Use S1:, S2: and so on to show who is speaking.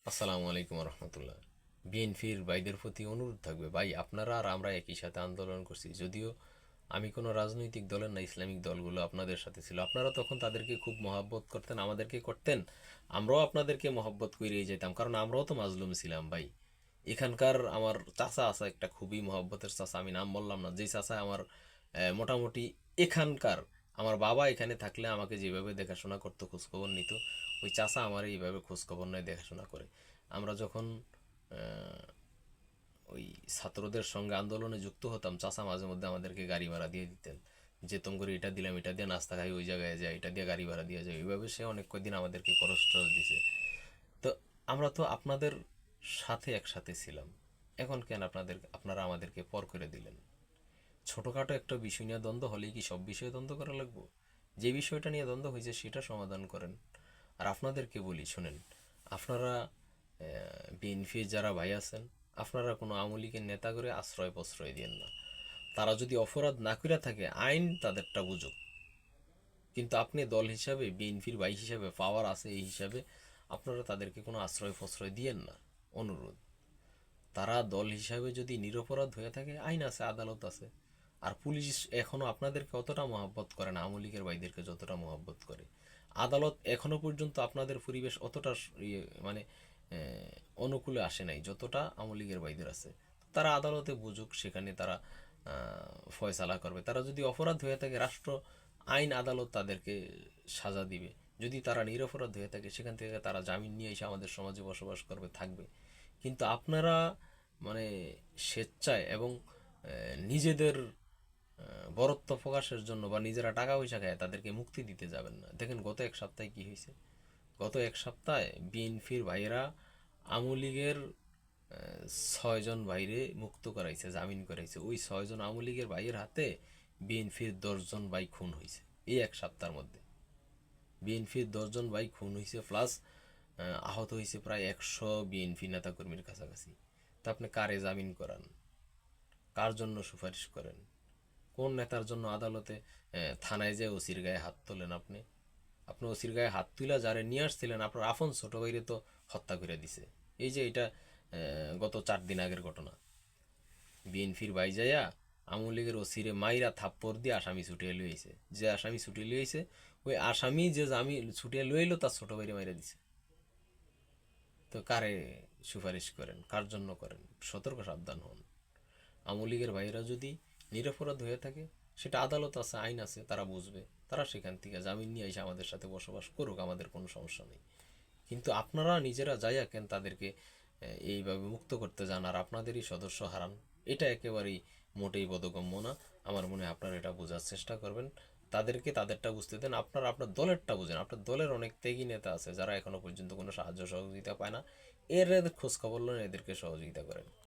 S1: আসসালামু আলাইকুম রহমতুল্লাহ। বিএনপির ভাইদের প্রতি অনুরোধ থাকবে, ভাই আপনারা আর আমরা একই সাথে আন্দোলন করছি, যদিও আমি কোনো রাজনৈতিক দলের না, ইসলামিক দলগুলো আপনাদের সাথে ছিল। আপনারা তখন তাদেরকে খুব মহাব্বত করতেন, আমাদেরকে করতেন, আমরাও আপনাদেরকে মহব্বত করেই যেতাম, কারণ আমরাও তো মাজলুম ছিলাম ভাই। এখানকার আমার চাচা আছে একটা, খুবই মহব্বতের চাচা, আমি নাম বললাম না, যেই চাচা আমার মোটামুটি এখানকার, আমার বাবা এখানে থাকলে আমাকে যেভাবে দেখাশোনা করতো, খোঁজখবর নিত, ওই চাচা আমার এইভাবে খোঁজখবর নেয়, দেখাশোনা করে। আমরা যখন আহ, ওই ছাত্রদের সঙ্গে আন্দোলনে যুক্ত হতাম, চাচা মাঝে মধ্যে আমাদেরকে গাড়ি ভাড়া দিয়ে দিতেন, যে তোম করে এটা দিলাম, এটা দিয়ে নাস্তা খাই, ওই জায়গায় যায়, এটা দিয়ে গাড়ি ভাড়া দিয়ে যায়, এইভাবে সে অনেক কদিন আমাদেরকে খরচ টরচ দিছে। তো আমরা তো আপনাদের সাথে একসাথে ছিলাম, এখন কেন আপনারা আমাদেরকে পর করে দিলেন? ছোটোখাটো একটা বিষয় নিয়ে দ্বন্দ্ব হলেই কি সব বিষয়ে দ্বন্দ্ব করা লাগবো? যে বিষয়টা নিয়ে দ্বন্দ্ব হয়েছে সেটা সমাধান করেন। আর আপনাদেরকে বলি, শোনেন, আপনারা বিএনপির যারা ভাই আছেন, আপনারা কোনো আওয়ামী লীগের নেতা করে আশ্রয় প্রশ্রয় দিয়েন না। তারা যদি অপরাধ না করে থাকে, আইন তাদেরটা বুঝুক, কিন্তু আপনি দল হিসাবে, বিএনপির ভাই হিসাবে, পাওয়ার আছে এই হিসাবে আপনারা তাদেরকে কোনো আশ্রয় প্রশ্রয় দিয়েন না। অনুরোধ। তারা দল হিসাবে যদি নিরপরাধ হয়ে থাকে, আইন আছে, আদালত আছে। আর পুলিশ এখনো আপনাদেরকে অতটা মহব্বত করে না, আওয়ামী লীগের ভাইদেরকে যতটা মহব্বত করে। আদালত এখনো পর্যন্ত আপনাদের পরিবেশ অতটা মানে অনুকূলে আসে নাই যতটা আওয়ামী লীগের ভাইদের আছে। তারা আদালতে বুঝুক, সেখানে তারা ফয়সালা করবে। তারা যদি অপরাধ হয়ে থাকে, রাষ্ট্র, আইন, আদালত তাদেরকে সাজা দিবে। যদি তারা নিরপরাধ হয়ে থাকে, সেখান থেকে তারা জামিন নিয়ে এসে আমাদের সমাজে বসবাস করবে, থাকবে। কিন্তু আপনারা মানে স্বেচ্ছায় এবং নিজেদের বরত্ব প্রকাশের জন্য বা নিজেরা টাকা পয়সা খায় তাদেরকে মুক্তি দিতে যাবেন না। দেখেন গত এক সপ্তাহে কি হয়েছে। গত এক সপ্তাহে বিএনপির ভাইয়েরা আওয়ামী লীগের 6 জন ভাইরে মুক্ত করাইছে, জামিন করাইছে। ওই 6 জন আওয়ামী লীগের ভাইয়ের হাতে বিএনপির 10 জন ভাই খুন হয়েছে এই এক সপ্তাহের মধ্যে। বিএনপির 10 জন ভাই খুন হয়েছে, প্লাস আহত হয়েছে প্রায় 100 বিএনপি নেতাকর্মীর কাছাকাছি। তা আপনি কারে জামিন করান? কার জন্য সুপারিশ করেন? কোন নেতার জন্য আদালতে থানায় যে ওসির গায়ে হাত তোলেন আপনি? আপনি ওসির গায়ে হাত তুলা যারে নিয়ে আসছিলেন, আপনার আপন ছোট ভাইরে তো হত্যা করে দিছে। এই যে এটা গত 4 দিন আগের ঘটনা। বিএনপির ভাই যাইয়া আওয়ামী লীগের ওসিরে মাইরা থাপ্পড় দিয়ে আসামি ছুটিয়ে লইছে। যে আসামি ছুটিয়ে লইছে, ওই আসামি যে জামিন ছুটিয়ে লইলো তার ছোট ভাইরে মাইরা দিছে। তো কারে সুপারিশ করেন, কার জন্য করেন? সতর্ক সাবধান হন। আওয়ামী লীগের ভাইয়েরা যদি নিরপরাধ হয়ে থাকে, সেটা আদালত আছে, আইন আছে, তারা বুঝবে, তারা সেখান থেকে জামিন নিয়ে এসে আমাদের সাথে বসবাস করুক, আমাদের কোনো সমস্যা নেই। কিন্তু আপনারা নিজেরা যাইয়া কেন তাদেরকে এইভাবে মুক্ত করতে যান আর আপনাদেরই সদস্য হারান? এটা একেবারেই মোটেই বোধগম্য না। আমার মনে হয় আপনারা এটা বোঝার চেষ্টা করবেন। তাদেরকে তাদেরটা বুঝতে দেন, আপনারা আপনার দলেরটা বুঝেন। আপনার দলের অনেক ত্যাগী নেতা আছে যারা এখনো পর্যন্ত কোনো সাহায্য সহযোগিতা পায় না, এর খোঁজ খবর নেন, এদেরকে সহযোগিতা করেন।